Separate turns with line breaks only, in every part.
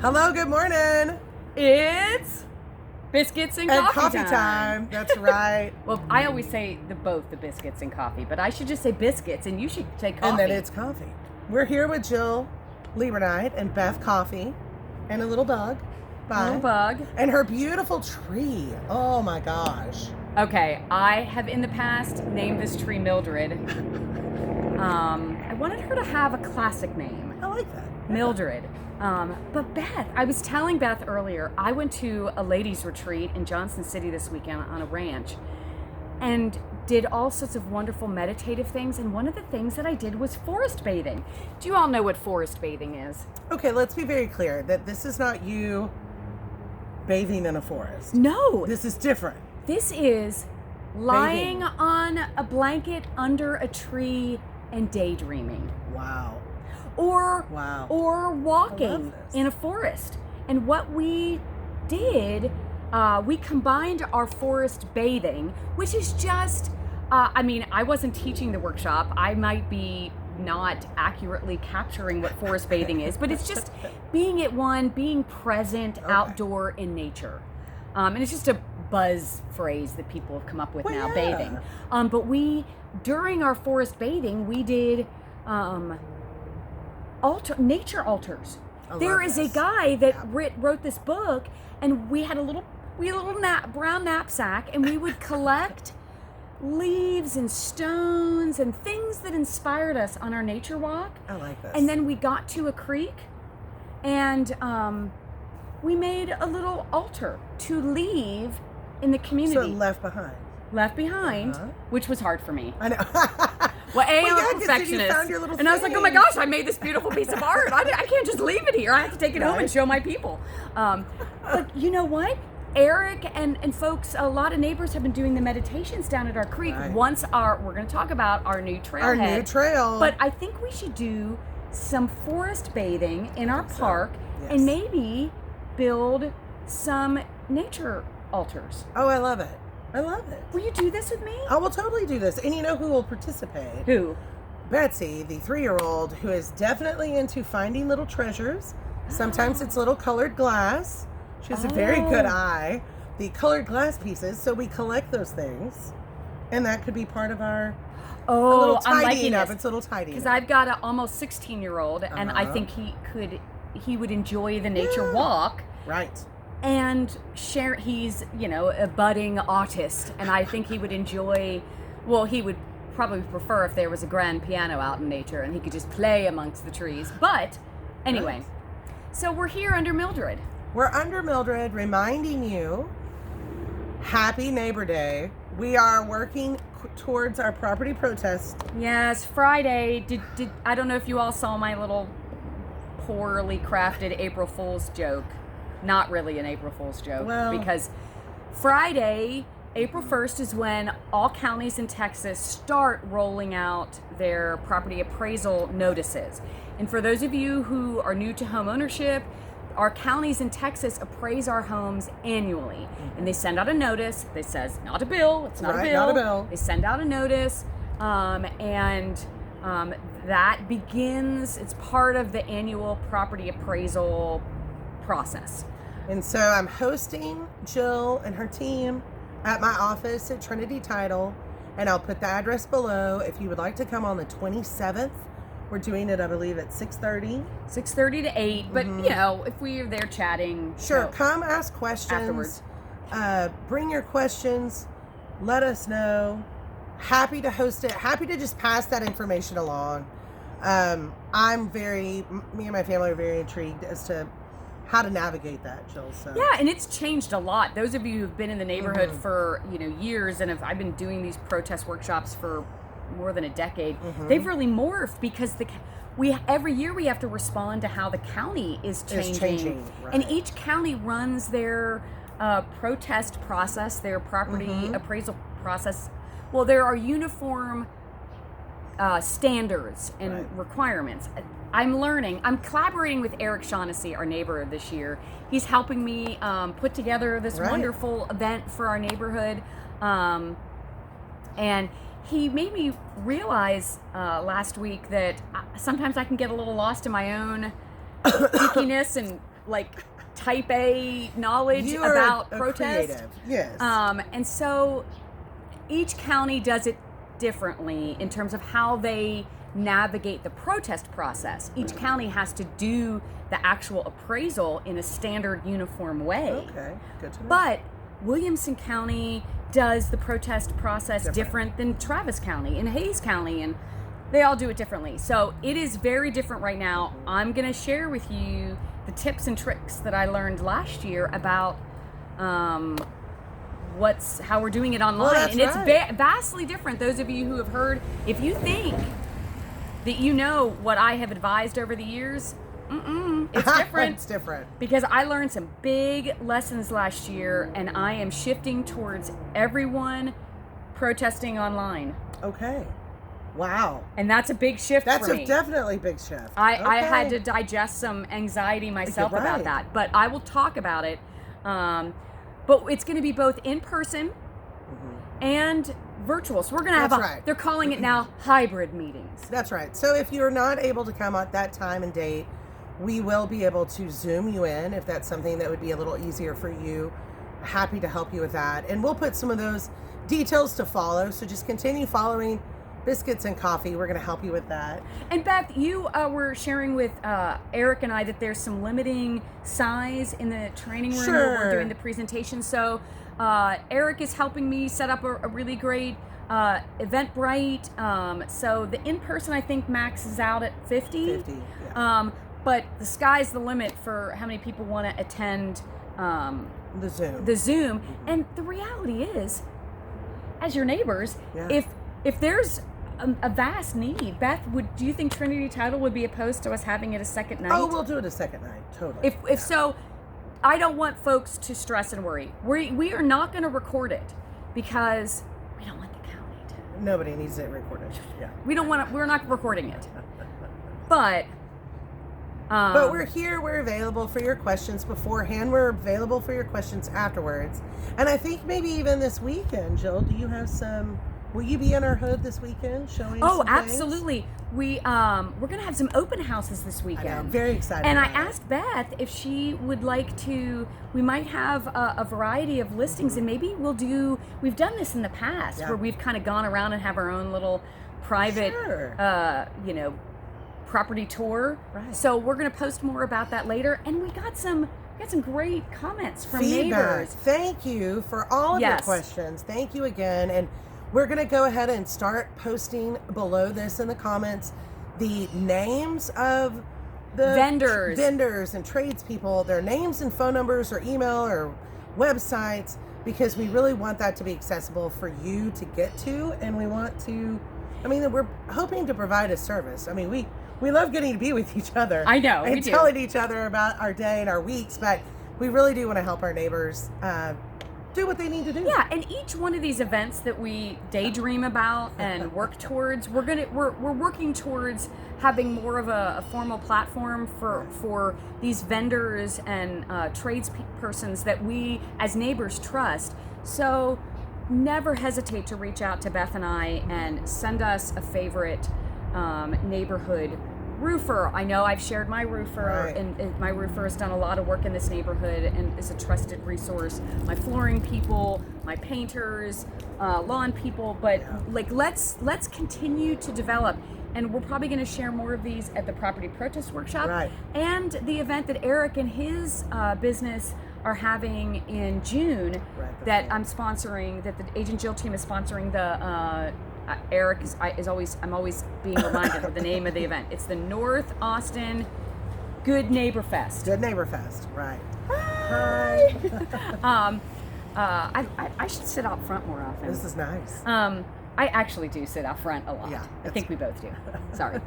Hello, good morning.
It's Biscuits and Coffee
time. That's right.
Well, I always say both the biscuits and coffee, but I should just say biscuits and you should say coffee.
And then it's coffee. We're here with Jill Liebernight and Beth Coffey and a little bug. Bye.
Little bug.
And her beautiful tree. Oh my gosh.
Okay, I have in the past named this tree Mildred. I wanted her to have a classic name.
I like that.
Mildred. But Beth, I was telling Beth earlier, I went to a ladies' retreat in Johnson City this weekend on a ranch and did all sorts of wonderful meditative things. And one of the things that I did was forest bathing. Do you all know what forest bathing is?
Okay, let's be very clear that this is not you bathing in a forest.
No.
This is different.
This is lying
Bathing.
on a blanket under a tree and daydreaming.
Wow.
Or walking
this.
in a forest. And what we did, we combined our forest bathing, which is just, I wasn't teaching the workshop. I might be not accurately capturing what forest bathing is, but it's just being at one, being present outdoor in nature. And it's just a buzz phrase that people have come up with now, bathing. But during our forest bathing, we did nature altars. There is a guy that wrote this book, and we had a little brown knapsack, and we would collect leaves and stones and things that inspired us on our nature walk.
I like this.
And then we got to a creek, and we made a little altar to leave in the community.
So left behind.
Which was hard for me.
I know.
Well, I'm a
you
perfectionist,
found your little
and I was like, "Oh my gosh, I made this beautiful piece of art. I can't just leave it here. I have to take it home and show my people." But you know what? Eric and folks, a lot of neighbors have been doing the meditations down at our creek.
Right.
We're going to talk about our new trailhead.
Our new trail.
But I think we should do some forest bathing in our park,
Yes.
and maybe build some nature altars.
Oh, I love it. I love it.
Will you do this with me?
I will totally do this. And you know who will participate?
Who?
Betsy, the 3-year-old, who is definitely into finding little treasures. Sometimes it's little colored glass. She has a very good eye. The colored glass pieces. So we collect those things. And that could be part of our little
I'm
tidying
liking
up.
this.
It's a little tidying
Because
up.
I've got an almost 16-year-old, and I think he would enjoy the nature walk.
Right.
And he's, a budding autist, and I think he would enjoy, he would probably prefer if there was a grand piano out in nature and he could just play amongst the trees. But anyway, So we're here under Mildred.
We're under Mildred, reminding you, Happy Neighbor Day. We are working towards our property protest.
Yes, Friday. Did I don't know if you all saw my little poorly crafted April Fool's joke. Not really an April Fool's joke, because Friday, April 1st, is when all counties in Texas start rolling out their property appraisal notices. And for those of you who are new to home ownership, our counties in Texas appraise our homes annually. And they send out a notice that says, not a bill, it's not a bill.
Not a bill.
They send out a notice, that begins, it's part of the annual property appraisal process.
And so I'm hosting Jill and her team at my office at Trinity Title, and I'll put the address below if you would like to come on the 27th. We're doing it, I believe, at 6:30.
6:30 to 8, but if we are there chatting.
Sure, come ask questions.
Afterwards.
Bring your questions. Let us know. Happy to host it. Happy to just pass that information along. Me and my family are very intrigued as to how to navigate that, Jill. So.
Yeah, and it's changed a lot. Those of you who've been in the neighborhood for years, and I've been doing these protest workshops for more than a decade, they've really morphed because every year we have to respond to how the county is changing.
Right.
And each county runs their protest process, their property appraisal process. Well, there are uniform standards and requirements. I'm collaborating with Eric Shaughnessy, our neighbor this year. He's helping me put together this wonderful event for our neighborhood. And he made me realize last week that sometimes I can get a little lost in my own geekiness and like type A knowledge
You are
about
a
protest.
creative. Yes.
And so each county does it differently in terms of how they navigate the protest process. Each county has to do the actual appraisal in a standard uniform way.
Okay, good to know.
But Williamson County does the protest process different than Travis County and Hayes County, and they all do it differently. So it is very different right now. I'm going to share with you the tips and tricks that I learned last year about how we're doing it online.
Well,
and it's vastly different. Those of you who have heard, if you think that you know what I have advised over the years, it's different.
It's different.
Because I learned some big lessons last year, and I am shifting towards everyone protesting online.
Okay. Wow.
And that's a big shift for me.
That's a definitely big shift.
I had to digest some anxiety myself about that. But I will talk about it. But it's going to be both in person and virtual. So we're going to have they're calling it now hybrid meetings.
That's right. So if you're not able to come at that time and date, we will be able to Zoom you in if that's something that would be a little easier for you. Happy to help you with that. And we'll put some of those details to follow. So just continue following Biscuits and Coffee. We're going to help you with that.
And Beth, you were sharing with Eric and I that there's some limiting size in the training room where we're doing the presentation. So Eric is helping me set up a really great Eventbrite. So the in-person, I think, maxes out at 50.
50, yeah.
But the sky's the limit for how many people want to attend
the Zoom.
Mm-hmm. And the reality is, as your neighbors, if there's a vast need, Beth, do you think Trinity Title would be opposed to us having it a second night?
Oh, we'll do it a second night, totally.
If so, I don't want folks to stress and worry. We are not going to record it because we don't want the county to.
Nobody needs it recorded. Yeah.
We're not recording it. But
we're here. We're available for your questions beforehand. We're available for your questions afterwards. And I think maybe even this weekend, Jill, do you have some? Will you be in our hood this weekend showing?
Oh,
some
absolutely. We're gonna have some open houses this weekend.
I know, very excited.
And I asked Beth if she would like to. We might have a variety of listings, and maybe we've done this in the past where we've kind of gone around and have our own little private, property tour. Right. So we're gonna post more about that later. And we got some great comments from neighbors.
Thank you for all of your questions. Thank you again. And we're going to go ahead and start posting below this in the comments the names of the vendors and tradespeople, their names and phone numbers or email or websites, because we really want that to be accessible for you to get to. And we want to, we're hoping to provide a service. We love getting to be with each other.
I know.
And telling each other about our day and our weeks, but we really do want to help our neighbors do what they need to do.
Yeah, and each one of these events that we daydream about and work towards, we're working towards having more of a formal platform for these vendors and tradespersons that we as neighbors trust. So never hesitate to reach out to Beth and I and send us a favorite neighborhood roofer. I know I've shared my roofer, and my roofer has done a lot of work in this neighborhood and is a trusted resource. My flooring people, my painters, lawn people, but let's continue to develop. And we're probably going to share more of these at the Property Protest Workshop and the event that Eric and his business are having in June that I'm sponsoring, that the Agent Jill team is sponsoring. The Eric is always, I'm always being reminded of the name of the event. It's the North Austin Good Neighbor Fest.
Good Neighbor Fest, right.
Hi. I should sit out front more often.
This is nice.
I actually do sit out front a lot. Yeah, I think we both do. Sorry.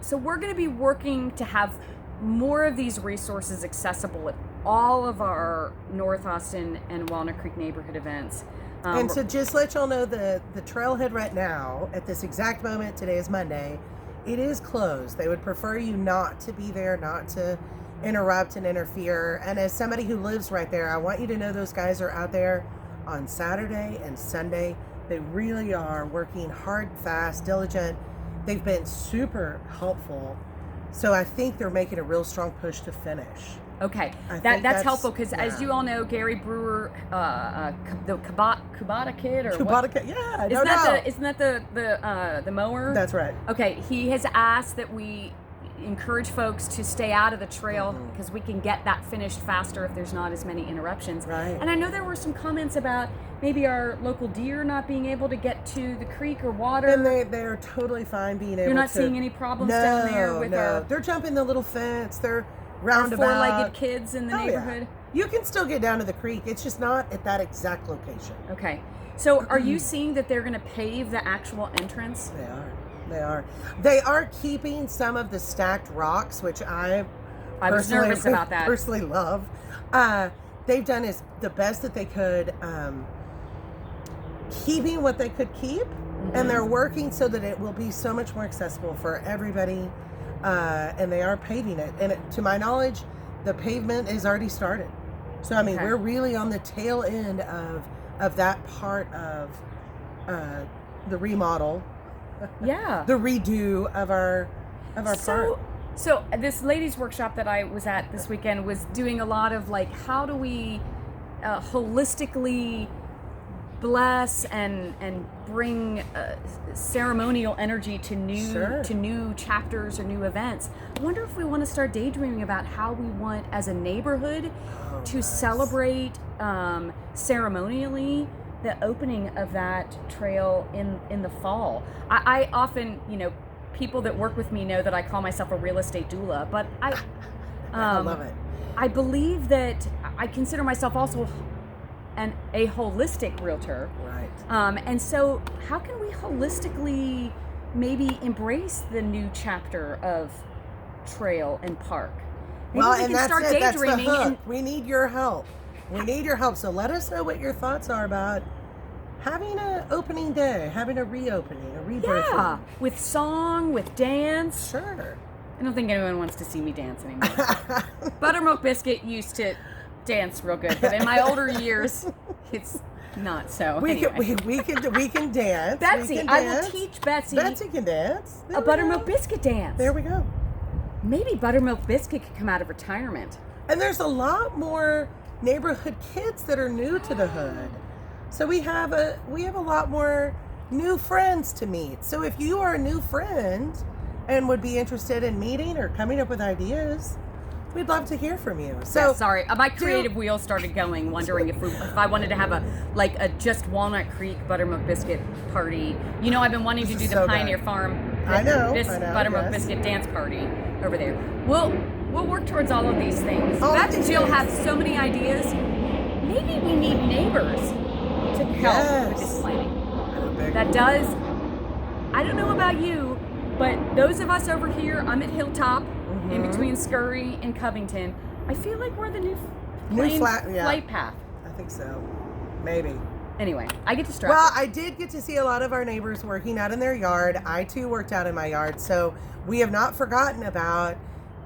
So we're going to be working to have more of these resources accessible at all of our North Austin and Walnut Creek neighborhood events.
And to just let y'all know, the trailhead right now, at this exact moment, today is Monday, it is closed. They would prefer you not to be there, not to interrupt and interfere. And as somebody who lives right there, I want you to know those guys are out there on Saturday and Sunday. They really are working hard, fast, diligent. They've been super helpful So I think they're making a real strong push to finish.
Okay,
I
that's
think
helpful because,
yeah.
as you all know, Gary Brewer, the Kubota kid, or
Kubota
what?
kid, yeah,
Isn't that the mower?
That's right.
Okay, he has asked that we encourage folks to stay out of the trail because we can get that finished faster if there's not as many interruptions.
Right.
And I know there were some comments about maybe our local deer not being able to get to the creek or water.
And they're totally fine being able to.
You're not seeing any problems down there with
they're jumping the little fence. They're roundabout.
Four-legged kids in the neighborhood.
Yeah. You can still get down to the creek. It's just not at that exact location.
Okay. So are you seeing that they're going to pave the actual entrance?
They are. They are keeping some of the stacked rocks, which I
was nervous about that.
Personally love. They've done the best that they could, keeping what they could keep, and they're working so that it will be so much more accessible for everybody. And they are paving it. And to my knowledge, the pavement is already started. So I mean, we're really on the tail end of that part of the remodel.
Yeah.
The redo of our park.
So this ladies' workshop that I was at this weekend was doing a lot of like, how do we holistically bless and bring ceremonial energy to new chapters or new events. I wonder if we want to start daydreaming about how we want as a neighborhood to celebrate ceremonially the opening of that trail in the fall. I often, people that work with me know that I call myself a real estate doula, but I
love it.
I believe that I consider myself also a holistic realtor.
Right.
And so how can we holistically maybe embrace the new chapter of trail and park? Maybe we can start daydreaming.
That's the hook. We need your help. So let us know what your thoughts are about having an opening day, having a reopening, a rebirth.
Yeah, with song, with dance.
Sure.
I don't think anyone wants to see me dance anymore. Buttermilk Biscuit used to dance real good, but in my older years, it's not so.
We
anyway.
can dance.
Betsy,
can
I
dance.
will teach Betsy.
Betsy can dance.
A Buttermilk Biscuit dance.
There we go.
Maybe Buttermilk Biscuit could come out of retirement.
And there's a lot more neighborhood kids that are new to the hood. So we have a lot more new friends to meet. So if you are a new friend and would be interested in meeting or coming up with ideas, we'd love to hear from you. So
yeah, sorry, my creative wheel started going, wondering if I wanted to have a just Walnut Creek Buttermilk Biscuit party. I've been wanting to do the Pioneer Farm Buttermilk Biscuit dance party over there. We'll work towards all of these things. Jill has so many ideas. Maybe we need neighbors to help with this planning. That does. I don't know about you, but those of us over here, I'm at Hilltop, in between Scurry and Covington. I feel like we're the new flight path.
I think so. Maybe.
Anyway, I get distracted.
Well, I did get to see a lot of our neighbors working out in their yard. I too worked out in my yard, so we have not forgotten about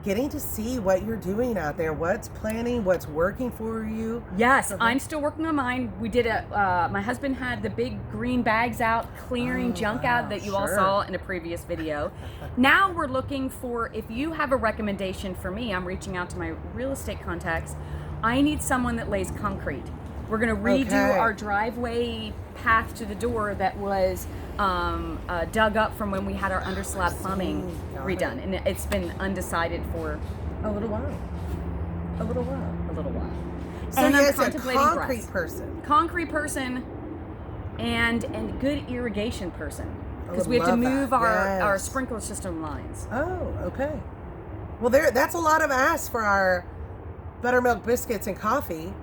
getting to see what you're doing out there, what's planning, what's working for you.
Yes, I'm still working on mine. We did my husband had the big green bags out, clearing junk out that you all saw in a previous video. Now we're looking for, if you have a recommendation for me, I'm reaching out to my real estate contacts. I need someone that lays concrete. We're going to redo our driveway path to the door that was dug up from when we had our underslab plumbing redone, and it's been undecided for
a little while. So
and I'm
contemplating
concrete person, and good irrigation person, because we have to move our sprinkler system lines.
Oh, okay. Well, that's a lot of ask for our Buttermilk Biscuits and Coffee.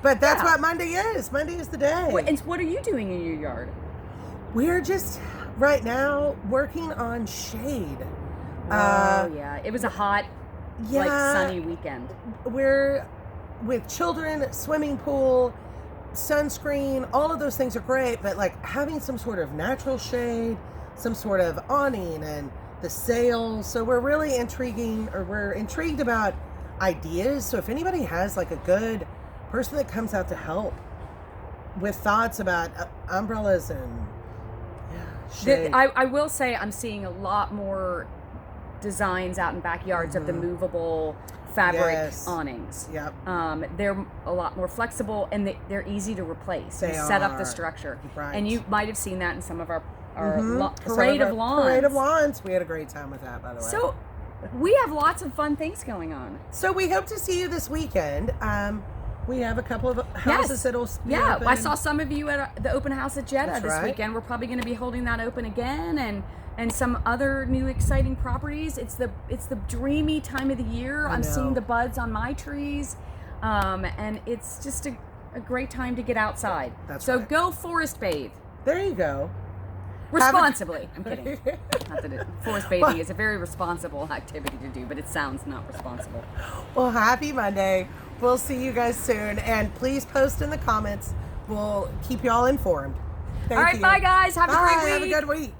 But that's what Monday is. Monday is the day.
And what are you doing in your yard?
We're just, right now, working on shade.
It was a hot, sunny weekend.
We're with children, swimming pool, sunscreen, all of those things are great, but having some sort of natural shade, some sort of awning and the sails. So we're really we're intrigued about ideas. So if anybody has a good person that comes out to help with thoughts about umbrellas and shade.
I will say I'm seeing a lot more designs out in backyards of the movable fabric awnings.
Yep.
They're a lot more flexible, and they're easy to replace.
They
set up the
are.
structure.
Right.
And you might have seen that in some of our
Parade
of lawns.
Parade of lawns. We had a great time with that, by the way.
So we have lots of fun things going on.
So we hope to see you this weekend. We have a couple of houses that'll be open.
I saw some of you at the open house at Jeddah this
right.
weekend. We're probably going to be holding that open again, and some other new exciting properties. It's the dreamy time of the year. I'm seeing the buds on my trees, and it's just a great time to get outside. So go forest bathe.
There you go.
Responsibly. I'm kidding. Not that forest bathing is a very responsible activity to do, but it sounds not responsible.
Well, happy Monday. We'll see you guys soon. And please post in the comments. We'll keep you all informed. Thank you.
All right, bye, guys. Have a great week.
Have a good week.